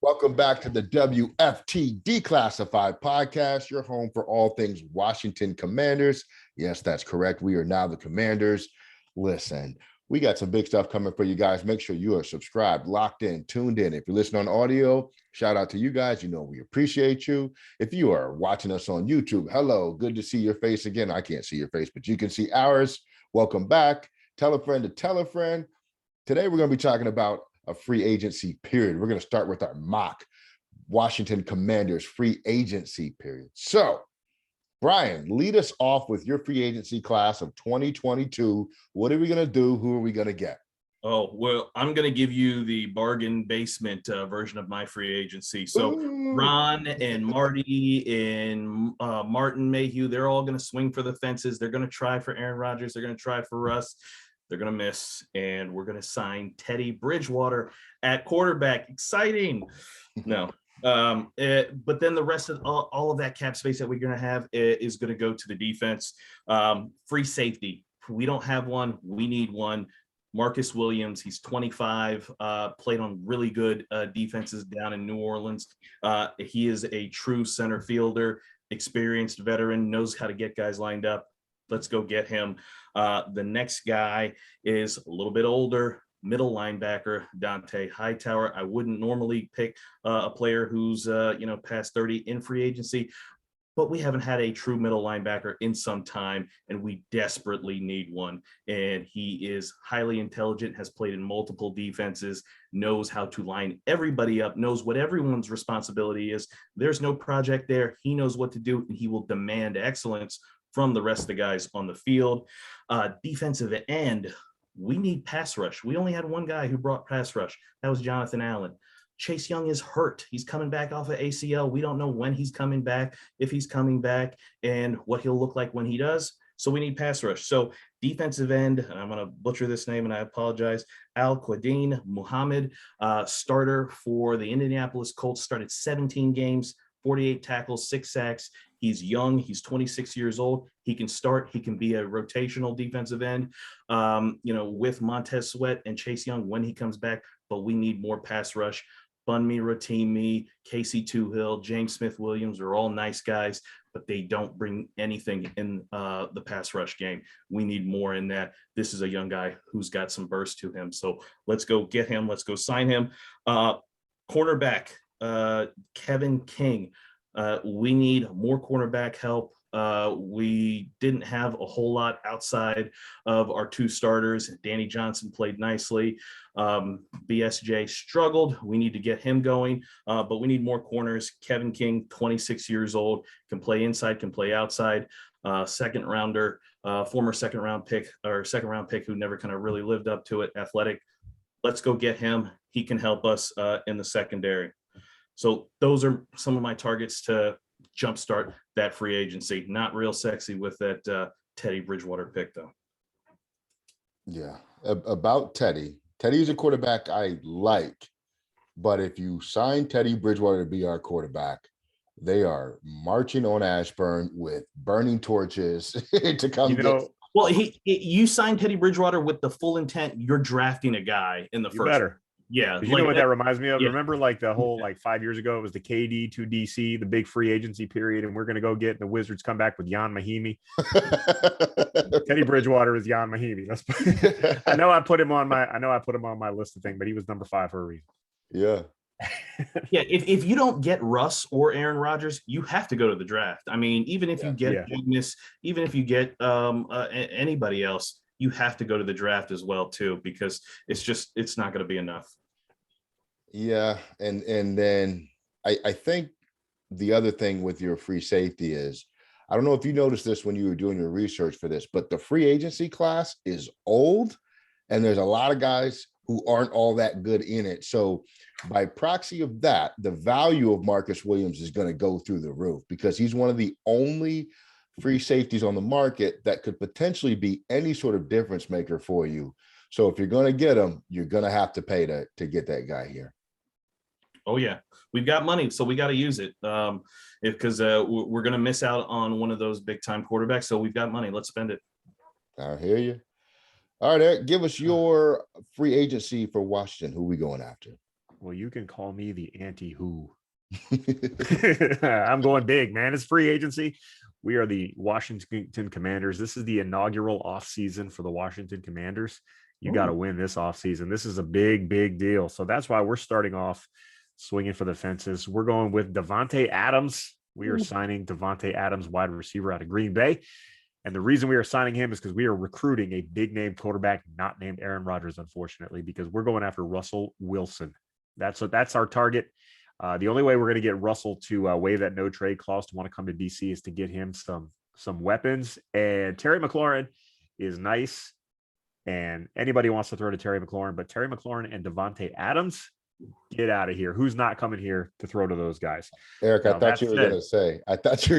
Welcome back to the WFT Declassified Podcast, your home for all things Washington Commanders. Yes, that's correct. We are now the Commanders. Listen, we got some big stuff coming for you guys. Make sure you are subscribed, locked in, tuned in. If you're listening on audio, shout out to you guys. You know we appreciate you. If you are watching us on YouTube, hello, good to see your face again. I can't see your face, but you can see ours. Welcome back. Tell a friend to tell a friend. Today, we're going to be talking about a free agency period. We're going to start with our mock Washington Commanders free agency period. So, Brian, lead us off with your free agency class of 2022. What are we going to do? Who are we going to get? Oh, well, I'm going to give you the bargain basement version of my free agency. So Ron and Marty and Martin Mayhew, they're all going to swing for the fences. They're going to try for Aaron Rodgers. They're going to try for Russ. They're going to miss, and we're going to sign Teddy Bridgewater at quarterback. Exciting. No. But then the rest of all of that cap space that we're going to have is going to go to the defense. Free safety. We don't have one. We need one. Marcus Williams, he's 25, played on really good defenses down in New Orleans. He is a true center fielder, experienced veteran, knows how to get guys lined up. Let's go get him. The next guy is a little bit older, middle linebacker, Dante Hightower. I wouldn't normally pick a player who's, past 30 in free agency, but we haven't had a true middle linebacker in some time, and we desperately need one. And he is highly intelligent, has played in multiple defenses, knows how to line everybody up, knows what everyone's responsibility is. There's no project there. He knows what to do, and he will demand excellence from the rest of the guys on the field. Defensive end, we need pass rush. We only had one guy who brought pass rush. That was Jonathan Allen. Chase Young is hurt. He's coming back off of ACL. We don't know when he's coming back, if he's coming back, and what he'll look like when he does. So we need pass rush. So defensive end, and I'm going to butcher this name, and I apologize, Al-Quadin Muhammad, starter for the Indianapolis Colts, started 17 games, 48 tackles, 6 sacks. He's young. He's 26 years old. He can start. He can be a rotational defensive end, with Montez Sweat and Chase Young when he comes back. But we need more pass rush. Bunmi Ratimi, Casey Toohill, James Smith-Williams are all nice guys, but they don't bring anything in the pass rush game. We need more in that. This is a young guy who's got some burst to him. So let's go get him. Let's go sign him. Cornerback, Kevin King. We need more cornerback help. We didn't have a whole lot outside of our 2 starters. Danny Johnson played nicely. BSJ struggled. We need to get him going, but we need more corners. Kevin King, 26 years old, can play inside, can play outside. Second rounder, former second round pick who never kind of really lived up to it. Athletic. Let's go get him. He can help us in the secondary. So those are some of my targets to jumpstart that free agency. Not real sexy with that Teddy Bridgewater pick, though. Yeah, about Teddy. Teddy's a quarterback I like, but if you sign Teddy Bridgewater to be our quarterback, they are marching on Ashburn with burning torches to come get. Well, you signed Teddy Bridgewater with the full intent you're drafting a guy in the first. Better. Yeah. You know what that reminds me of? Yeah. Remember the whole 5 years ago, it was the KD to DC, the big free agency period, and we're going to go get the Wizards come back with Jan Mahimi. Teddy Bridgewater is Jan Mahimi. I know I put him on my list of things, but he was number 5 for a reason. Yeah. Yeah, if you don't get Russ or Aaron Rodgers, you have to go to the draft. I mean, even if you get Magnus, even if you get anybody else, you have to go to the draft as well too, because it's not going to be enough. Yeah, and then I think the other thing with your free safety is, I don't know if you noticed this when you were doing your research for this, but the free agency class is old, and there's a lot of guys who aren't all that good in it. So by proxy of that, the value of Marcus Williams is going to go through the roof, because he's one of the only free safeties on the market that could potentially be any sort of difference maker for you. So if you're going to get him, you're going to have to pay to get that guy here. Oh yeah, we've got money, so we got to use it. Because we're going to miss out on one of those big time quarterbacks. So we've got money. Let's spend it. I hear you. All right, Eric, give us your free agency for Washington. Who are we going after? Well, you can call me the anti-who. I'm going big, man. It's free agency. We are the Washington Commanders. This is the inaugural offseason for the Washington Commanders. You got to win this offseason. This is a big, big deal. So that's why we're starting off swinging for the fences. We're going with Davante Adams. We are signing Davante Adams, wide receiver out of Green Bay. And the reason we are signing him is because we are recruiting a big name quarterback, not named Aaron Rodgers, unfortunately, because we're going after Russell Wilson. That's our target. The only way we're going to get Russell to waive that no trade clause to want to come to DC is to get him some weapons. And Terry McLaurin is nice, and anybody wants to throw to Terry McLaurin, but Terry McLaurin and Davante Adams, get out of here. Who's not coming here to throw to those guys? Eric, I thought you were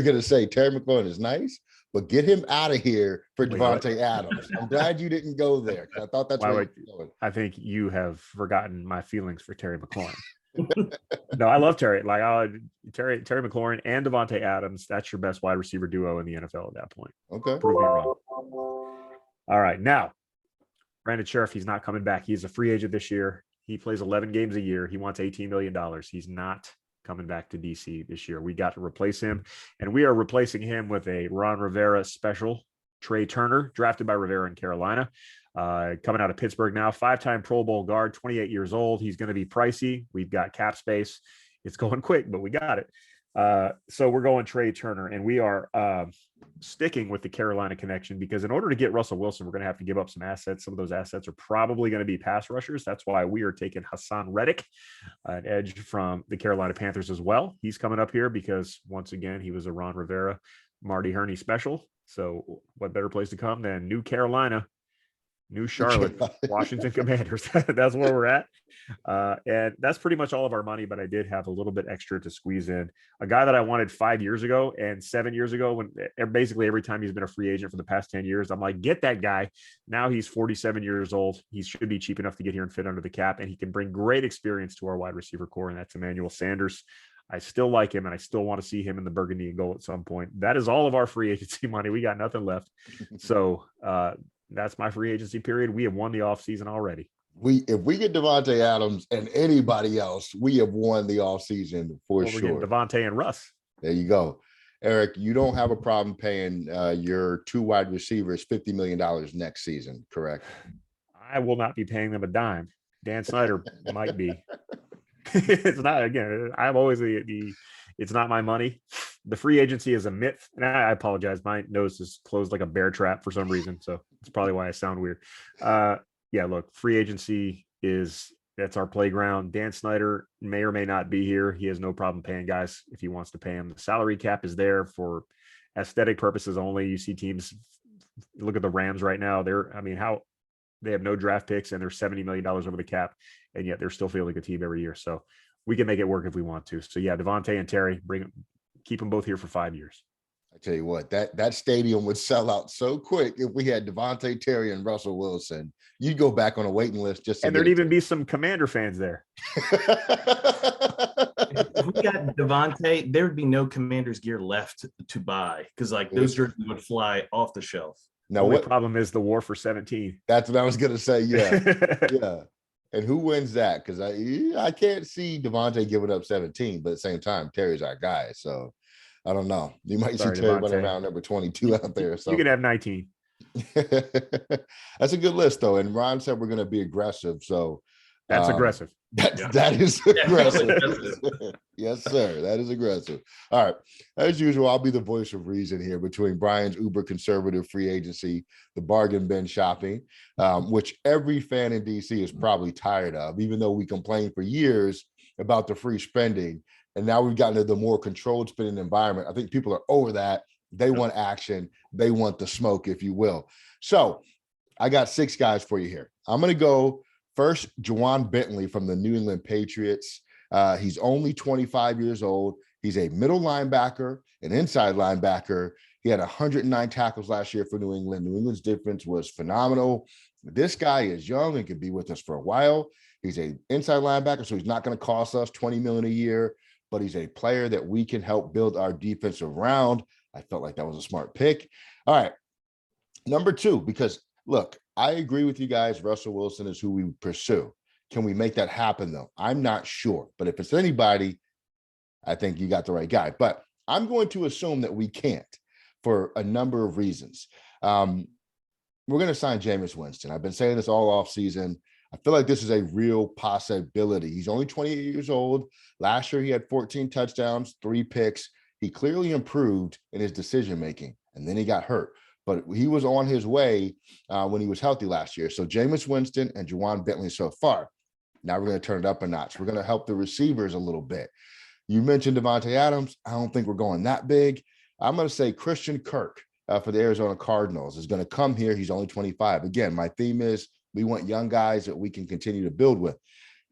going to say Terry McLaurin is nice, but get him out of here for Davante Adams. I'm glad you didn't go there. I thought that's where you're going. I think you have forgotten my feelings for Terry McLaurin. No, I love Terry. Terry McLaurin and Davante Adams. That's your best wide receiver duo in the NFL at that point. Okay. Prove me wrong. All right. Now, Brandon Sheriff, he's not coming back. He's a free agent this year. He plays 11 games a year. He wants $18 million. He's not coming back to DC this year. We got to replace him, and we are replacing him with a Ron Rivera special, Trey Turner, drafted by Rivera in Carolina. Coming out of Pittsburgh now, 5-time Pro Bowl guard, 28 years old. He's going to be pricey. We've got cap space. It's going quick, but we got it. So we're going Trey Turner, and we are sticking with the Carolina connection because in order to get Russell Wilson, we're going to have to give up some assets. Some of those assets are probably going to be pass rushers. That's why we are taking Hassan Reddick, an edge from the Carolina Panthers as well. He's coming up here because, once again, he was a Ron Rivera, Marty Herney special. So what better place to come than New Carolina, New Charlotte, Washington Commanders. That's where we're at. And that's pretty much all of our money, but I did have a little bit extra to squeeze in. A guy that I wanted 5 years ago and 7 years ago, when basically every time he's been a free agent for the past 10 years, I'm like, get that guy. Now he's 47 years old. He should be cheap enough to get here and fit under the cap, and he can bring great experience to our wide receiver core, and that's Emmanuel Sanders. I still like him, and I still want to see him in the burgundy and gold at some point. That is all of our free agency money. We got nothing left. So, that's my free agency period. We have won the offseason already. If we get Davante Adams and anybody else, we have won the offseason for sure. We're getting Davante and Russ. There you go. Eric, you don't have a problem paying your two wide receivers $50 million next season, correct? I will not be paying them a dime. Dan Snyder might be. It's not, again, I'm always it's not my money. The free agency is a myth. And I apologize. My nose is closed like a bear trap for some reason. So it's probably why I sound weird. Yeah, look, free agency that's our playground. Dan Snyder may or may not be here. He has no problem paying guys if he wants to pay them. The salary cap is there for aesthetic purposes only. You see teams, look at the Rams right now. They have no draft picks and they're $70 million over the cap, and yet they're still feeling a team every year. So we can make it work if we want to. So yeah, Davante and Terry, keep them both here for 5 years. I tell you what, that stadium would sell out so quick if we had Davante, Terry, and Russell Wilson. You'd go back on a waiting list and there'd even be some Commander fans there. If we got Davante, there would be no Commanders gear left to buy because those jerseys would fly off the shelf. No, the problem is the war for 17. That's what I was gonna say. Yeah, yeah. And who wins that? Because I can't see Davante giving up 17, but at the same time, Terry's our guy. So I don't know. You might see Terry running around number 22 out there. So you can have 19. That's a good list, though. And Ron said we're going to be aggressive. So that's aggressive. That is aggressive. Yes, sir. That is aggressive. All right. As usual, I'll be the voice of reason here between Brian's uber conservative free agency, the bargain bin shopping, which every fan in DC is probably tired of, even though we complained for years about the free spending. And now we've gotten to the more controlled spending environment. I think people are over that. They want action. They want the smoke, if you will. So I got 6 guys for you here. I'm going to go first, Juwan Bentley from the New England Patriots. He's only 25 years old. He's a middle linebacker, an inside linebacker. He had 109 tackles last year for New England. New England's defense was phenomenal. This guy is young and could be with us for a while. He's an inside linebacker, so he's not going to cost us $20 million a year, but he's a player that we can help build our defense around. I felt like that was a smart pick. All right. Number 2, because look, I agree with you guys. Russell Wilson is who we pursue. Can we make that happen though? I'm not sure, but if it's anybody, I think you got the right guy. But I'm going to assume that we can't for a number of reasons. We're going to sign Jameis Winston. I've been saying this all off season. I feel like this is a real possibility. He's only 28 years old. Last year, he had 14 touchdowns, 3 picks. He clearly improved in his decision making, and then he got hurt. But he was on his way when he was healthy last year. So Jameis Winston and Juwan Bentley so far. Now we're going to turn it up a notch. We're going to help the receivers a little bit. You mentioned Devontae Adams. I don't think we're going that big. I'm going to say Christian Kirk for the Arizona Cardinals is going to come here. He's only 25. Again, my theme is we want young guys that we can continue to build with.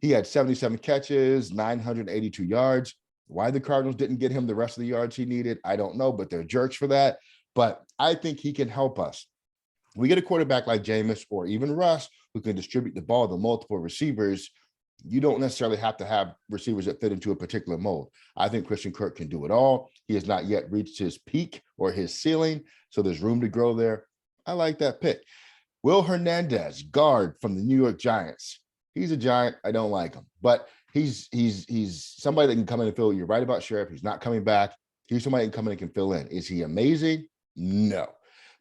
He had 77 catches, 982 yards. Why the Cardinals didn't get him the rest of the yards he needed, I don't know, but they're jerks for that. But I think he can help us. We get a quarterback like Jameis or even Russ who can distribute the ball to multiple receivers. You don't necessarily have to have receivers that fit into a particular mold. I think Christian Kirk can do it all. He has not yet reached his peak or his ceiling, so there's room to grow there. I like that pick. Will Hernandez, guard from the New York Giants. He's a Giant. I don't like him, but he's somebody that can come in and fill. You're right about Sheriff. He's not coming back. He's somebody that can come in and can fill in. Is he amazing? No.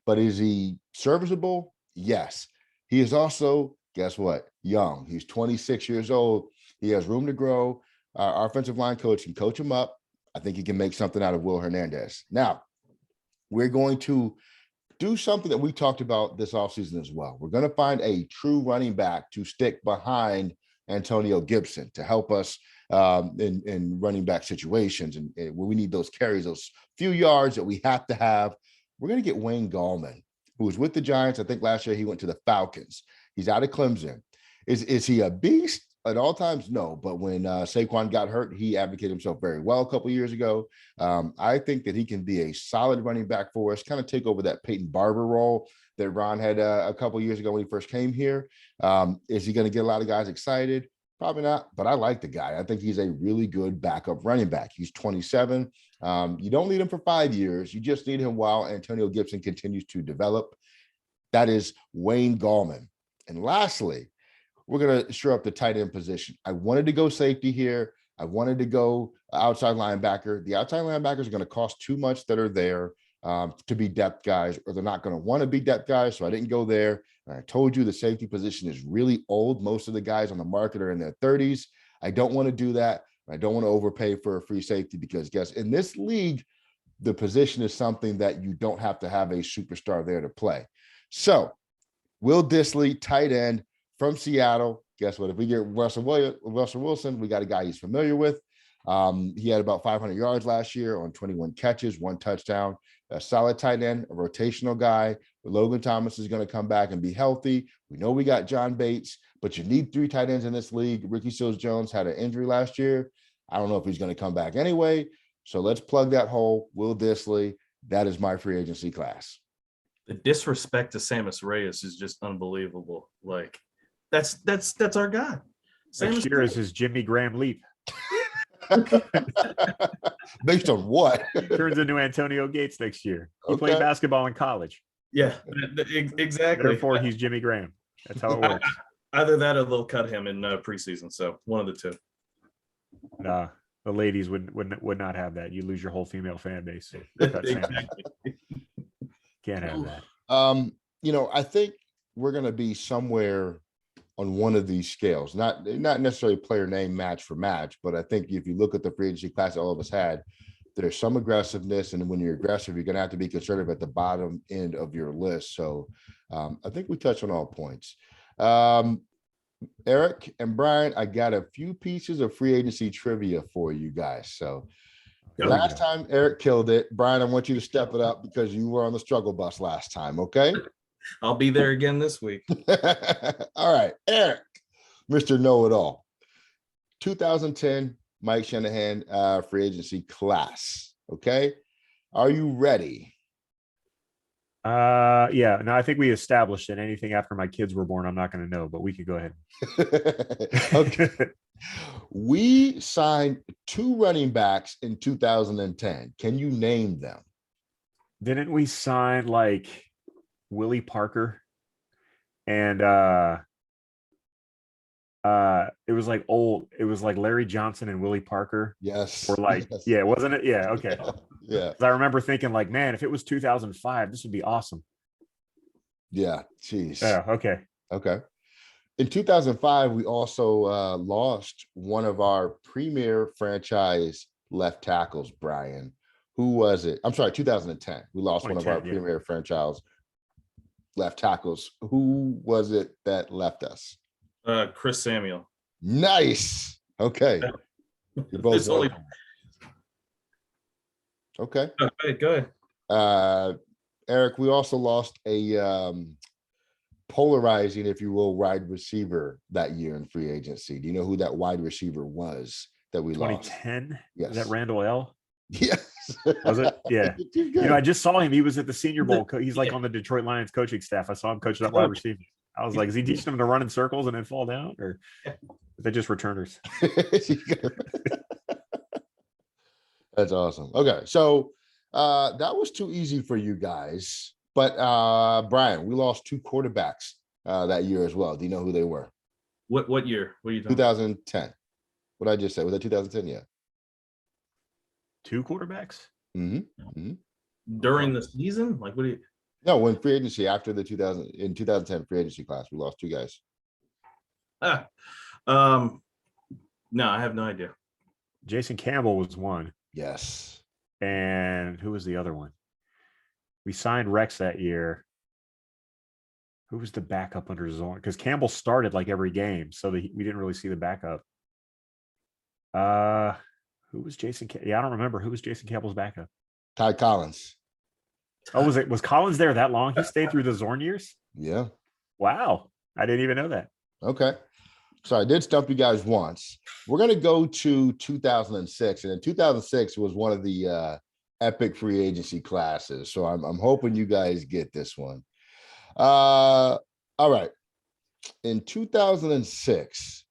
But is he serviceable? Yes. He is also, guess what? Young. He's 26 years old. He has room to grow. Our offensive line coach can coach him up. I think he can make something out of Will Hernandez. Now, we're going to do something that we talked about this offseason as well. We're going to find a true running back to stick behind Antonio Gibson to help us in running back situations. And when we need those carries, those few yards that we have to have, we're going to get Wayne Gallman, who was with the Giants. I think last year he went to the Falcons. He's out of Clemson. Is he a beast at all times? No, but when Saquon got hurt, he advocated himself very well a couple of years ago. I think that he can be a solid running back for us, kind of take over that Peyton Barber role that Ron had a couple of years ago when he first came here. Is he going to get a lot of guys excited? Probably not, but I like the guy. I think he's a really good backup running back. He's 27. You don't need him for 5 years. You just need him while Antonio Gibson continues to develop. That is Wayne Gallman. And lastly, we're going to shore up the tight end position. I wanted to go safety here. I wanted to go outside linebacker. The outside linebackers are going to cost too much that are there to be depth guys, or they're not going to want to be depth guys. So I didn't go there. And I told you the safety position is really old. Most of the guys on the market are in their 30s. I don't want to do that. I don't want to overpay for a free safety because guess in this league, the position is something that you don't have to have a superstar there to play. So Will Dissly, tight end from Seattle. Guess what? If we get Russell Wilson, we got a guy he's familiar with. He had about 500 yards last year on 21 catches, 1 touchdown. A solid tight end, a rotational guy. Logan Thomas is going to come back and be healthy. We know we got John Bates, but you need 3 tight ends in this league. Ricky Seals-Jones had an injury last year. I don't know if he's going to come back anyway. So let's plug that hole. Will Dissly. That is my free agency class. The disrespect to Sammis Reyes is just unbelievable. Like that's our guy. Next year is his Jimmy Graham leap. Based on what? Turns into Antonio Gates next year. He Okay. played basketball in college. Yeah, exactly. Therefore, he's Jimmy Graham. That's how it works. Either that or they'll cut him in preseason. So one of the two. Nah, the ladies would not have that. You lose your whole female fan base. Exactly. Can't have that. I think we're going to be somewhere on one of these scales, not necessarily player name match for match, but I think if you look at the free agency class all of us had, there's some aggressiveness, and when you're aggressive, you're going to have to be conservative at the bottom end of your list. So I think we touched on all points. Eric and Brian, I got a few pieces of free agency trivia for you guys. So last time Eric killed it. Brian, I want you to step it up because you were on the struggle bus last time. Okay. I'll be there again this week. All right, Eric, Mr. Know-It-All. 2010 Mike Shanahan free agency class. Okay. Are you ready? Yeah. No, I think we established that anything after my kids were born, I'm not going to know, but we could go ahead. Okay. We signed 2 running backs in 2010. Can you name them? Didn't we sign like Willie Parker and It was like old. It was like Larry Johnson and Willie Parker. Yes. Or like, yes. yeah, wasn't it? Yeah, okay. Yeah. 'Cause I remember thinking like, man, if it was 2005, this would be awesome. Yeah. Jeez. Yeah, okay. Okay. In 2005, we also lost one of our premier franchise left tackles, Brian. Who was it? I'm sorry, 2010. We lost one of our 2010, yeah. premier franchise left tackles. Who was it that left us? Chris Samuel. Nice. Okay. You both It's only- okay. Go ahead. Eric, we also lost a polarizing, if you will, wide receiver that year in free agency. Do you know who that wide receiver was that we lost? 2010. Yes. Is that Randall L? Yes. Was it? Yeah. You're You know, I just saw him. He was at the Senior Bowl. He's like Yeah. on the Detroit Lions coaching staff. I saw him coaching up wide receiver. I was like, is he teaching them to run in circles and then fall down, or are they just returners? That's awesome. Okay, so that was too easy for you guys. But Brian, we lost two quarterbacks that year as well. Do you know who they were? What year? What are you talking? 2010. What I just said, was that 2010? Yeah. 2 quarterbacks. Mm-hmm. During the season? Like, what do you? No, when free agency after the 2010 free agency class, we lost 2 guys. No, I have no idea. Jason Campbell was one. Yes. And who was the other one? We signed Rex that year. Who was the backup under Zorn? Because Campbell started like every game, so we didn't really see the backup. Who was Jason? Yeah, I don't remember. Who was Jason Campbell's backup? Ty Collins. Oh, was Collins there that long? He stayed through the Zorn years? Yeah. Wow. I didn't even know that. Okay. So I did stump you guys once. We're going to go to 2006. And in 2006 was one of the epic free agency classes. So I'm hoping you guys get this one. All right. In 2006,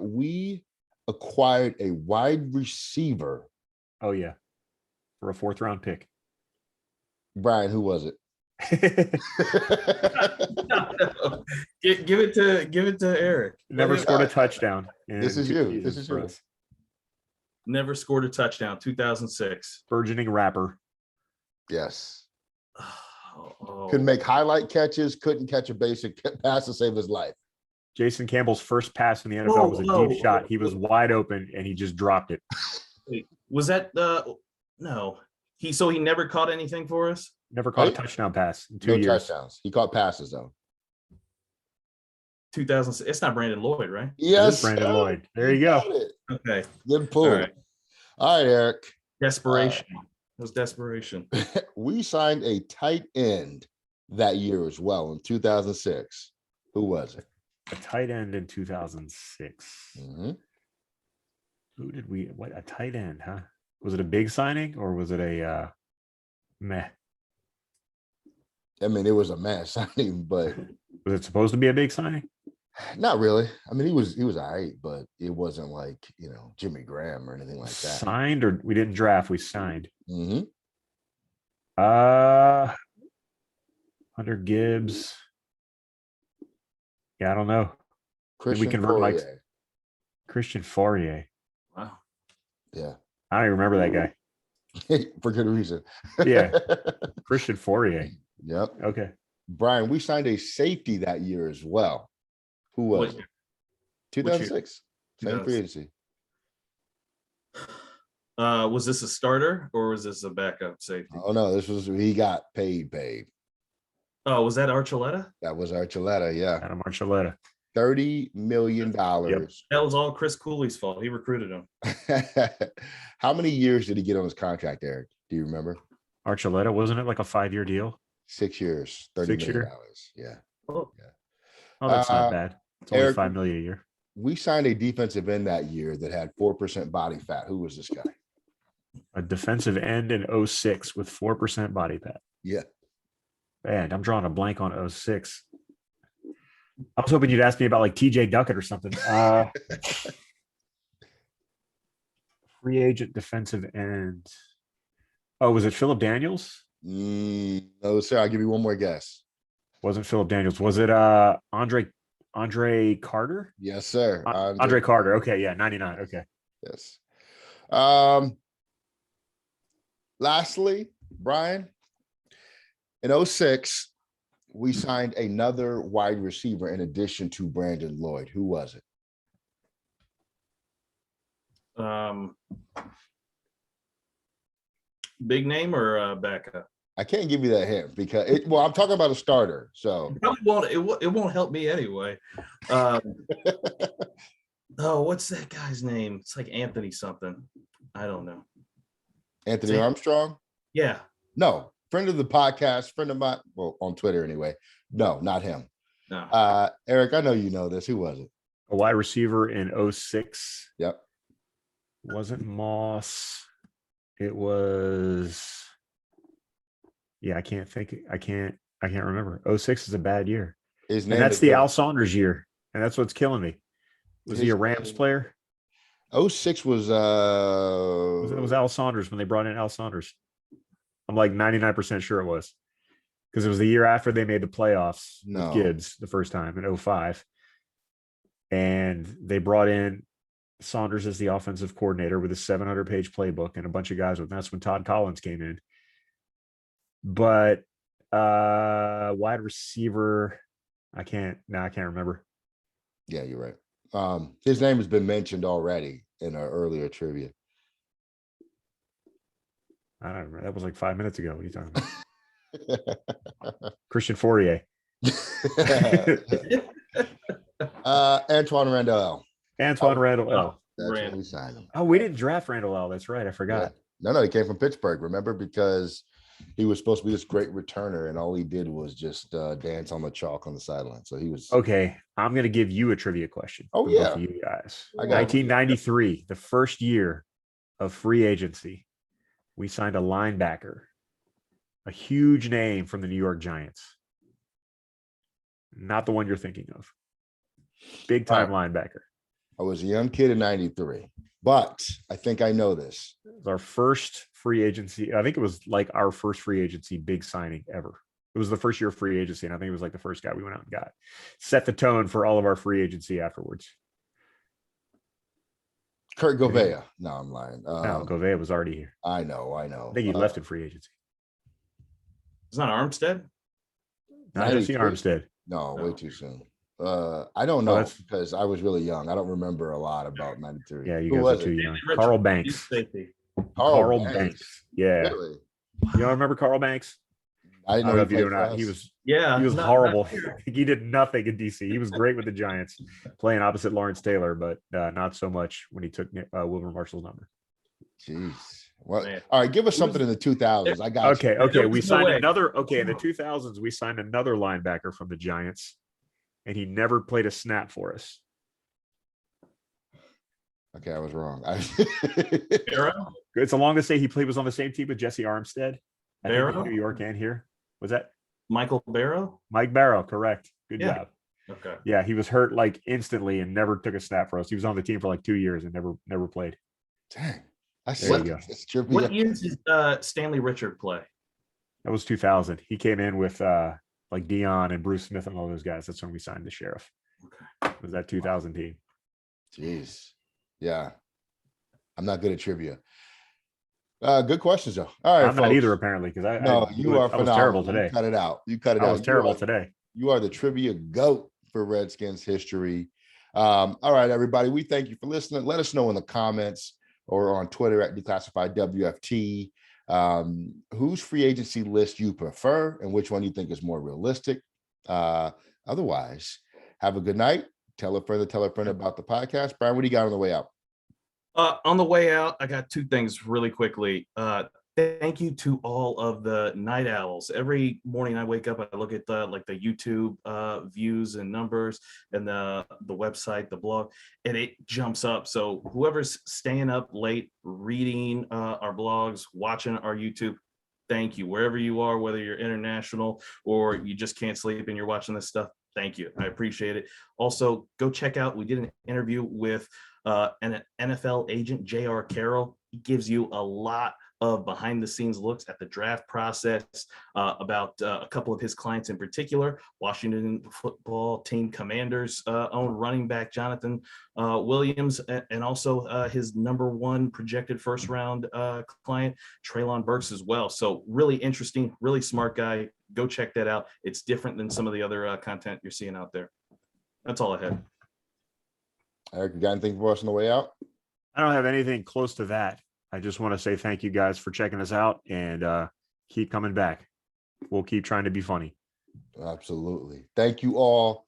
we acquired a wide receiver. Oh, yeah. For a 4th round pick. Brian, who was it? Give it to Eric. Never scored a touchdown. This is you. This is you. Never scored a touchdown. 2006. Burgeoning rapper. Yes. Oh. Could make highlight catches, couldn't catch a basic pass to save his life. Jason Campbell's first pass in the NFL was a deep shot. He was wide open and he just dropped it. Wait, was that no? He never caught anything for us? Never caught a Right? touchdown pass in 2 No years. touchdowns. He caught passes though. 2006. It's not Brandon Lloyd, right? It is Yes, Brandon sir. Lloyd. There you go. got it. Okay. Good pull. All right. All right, Eric. Desperation. It was desperation. We signed a tight end that year as well in 2006. Who was it? A tight end in 2006. Mhm. Who did we? What, a tight end, huh? Was it a big signing or was it a meh? I mean, it was a mass signing, but Was it supposed to be a big signing? not really. I mean, he was all right, but it wasn't like, Jimmy Graham or anything like that. Signed or we didn't draft? We signed. Hmm. Hunter Gibbs. Yeah, I don't know. Christian convert Mike's- Fourier. Christian Fourier. Wow. Yeah. I don't even remember that guy. For good reason. Yeah. Christian Fourier. Yep. Okay. Brian, we signed a safety that year as well. Who was What it? year? 2006. Same free 2006. agency. Was this a starter or was this a backup safety? Oh no, he got paid. Oh, was that Archuleta? That was Archuleta, yeah. Adam Archuleta. $30 million. That was all Chris Cooley's fault. He recruited him. How many years did he get on his contract, Eric? Do you remember? Archuleta, wasn't it like a 5-year deal? 6 years, $30 6 million. year? Yeah. Oh, Oh, that's not bad. It's only Eric- $5 million a year. We signed a defensive end that year that had 4% body fat. Who was this guy? A defensive end in 06 with 4% body fat. Yeah. Man, I'm drawing a blank on 06. I was hoping you'd ask me about like TJ Duckett or something. Free agent defensive end. Oh, was it Philip Daniels? No, sir. I'll give you one more guess. Wasn't Philip Daniels. Was it Andre Andre Carter? Yes, sir. Andre Carter. Okay, yeah, 99. Okay. Yes. Lastly, Brian, in 06, we signed another wide receiver in addition to Brandon Lloyd. Who was it? Big name or backup? I can't give you that hint because I'm talking about a starter. So Probably won't. It won't help me anyway. Oh, what's that guy's name? It's like Anthony something. I don't know. Anthony Armstrong? Yeah. No, friend of the podcast, friend of mine. Well, on Twitter anyway. No, not him. No. Eric, I know you know this. Who was it? A wide receiver in 06. Yep. Wasn't Moss. It was. Yeah, I can't remember. 06 is a bad year. His name And that's is the Al Saunders year. And that's what's killing me. Was he a Rams player? 06 was It was Al Saunders when they brought in Al Saunders. I'm like 99% sure it was. Because it was the year after they made the playoffs with Gibbs the first time in 05. And they brought in Saunders as the offensive coordinator with a 700-page playbook and a bunch of guys with. That's when Todd Collins came in. But wide receiver, I can't remember. Yeah, you're right. His name has been mentioned already in our earlier trivia. I don't remember. That was like 5 minutes ago. What are you talking about? Christian Fourier. Antoine Randall. Antoine Randall L. That's when we signed him. Oh, we didn't draft Randall L. That's right. I forgot. Yeah. No, he came from Pittsburgh. Remember, because he was supposed to be this great returner, and all he did was just dance on the chalk on the sideline. So he was okay. I'm going to give you a trivia question. Oh yeah, for you guys. I got 1993, the first year of free agency, we signed a linebacker, a huge name from the New York Giants. Not the one you're thinking of. Big time linebacker. I was a young kid in 93, but I think I know this. It was our first free agency. I think it was like our first free agency big signing ever. It was the first year of free agency, and I think it was like the first guy we went out and got. Set the tone for all of our free agency afterwards. Kurt Govea. No, I'm lying. No, Govea was already here. I know. I think he left in free agency. It's not Armstead? Not Jesse Armstead. No, way too soon. I don't know because I was really young. I don't remember a lot about 93. Yeah, you guys are too young. Carl Banks. Carl Banks. Yeah. Really? You don't remember Carl Banks? I don't know if you do not. He was horrible. He did nothing in DC. He was great with the Giants, playing opposite Lawrence Taylor, but not so much when he took Wilbur Marshall's number. Jeez. Well, all right, give us something in the 2000s. I got Okay. We signed another. Okay, in the 2000s, we signed another linebacker from the Giants, and he never played a snap for us. Okay, I was wrong. It's along to say he was on the same team with Jesse Armstead. I think in New York and here. Was that Michael Barrow? Mike Barrow, correct. Good job. Okay. Yeah, he was hurt like instantly and never took a snap for us. He was on the team for like 2 years and never played. Dang. What years did Stanley Richard play? That was 2000. He came in with like Dion and Bruce Smith and all those guys. That's when we signed the Sheriff. Okay. It was that 2000 team. Jeez. Yeah. I'm not good at trivia. Good questions though. All right, I'm not either apparently because I was terrible today. You cut it out. I was terrible today. You are the trivia GOAT for Redskins history. All right, everybody. We thank you for listening. Let us know in the comments or on Twitter at DeclassifiedWFT whose free agency list you prefer and which one you think is more realistic. Otherwise, have a good night. Tell a friend about the podcast. Brian, what do you got on the way out? On the way out, I got two things really quickly. Thank you to all of the night owls. Every morning I wake up, I look at the YouTube views and numbers and the website, the blog, and it jumps up. So whoever's staying up late, reading our blogs, watching our YouTube, thank you. Wherever you are, whether you're international or you just can't sleep and you're watching this stuff, thank you. I appreciate it. Also, go check out, we did an interview with an NFL agent, J.R. Carroll. He gives you a lot of behind the scenes looks at the draft process, about a couple of his clients in particular, Washington football team Commanders own running back Jonathan Williams, and also his #1 projected first round client, Treylon Burks as well. So really interesting, really smart guy. Go check that out. It's different than some of the other content you're seeing out there. That's all I had. Eric, you got anything for us on the way out? I don't have anything close to that. I just want to say thank you guys for checking us out, and keep coming back. We'll keep trying to be funny. Absolutely. Thank you all.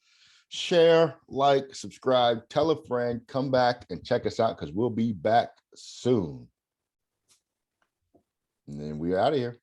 Share, like, subscribe, tell a friend, come back and check us out because we'll be back soon. And then we're out of here.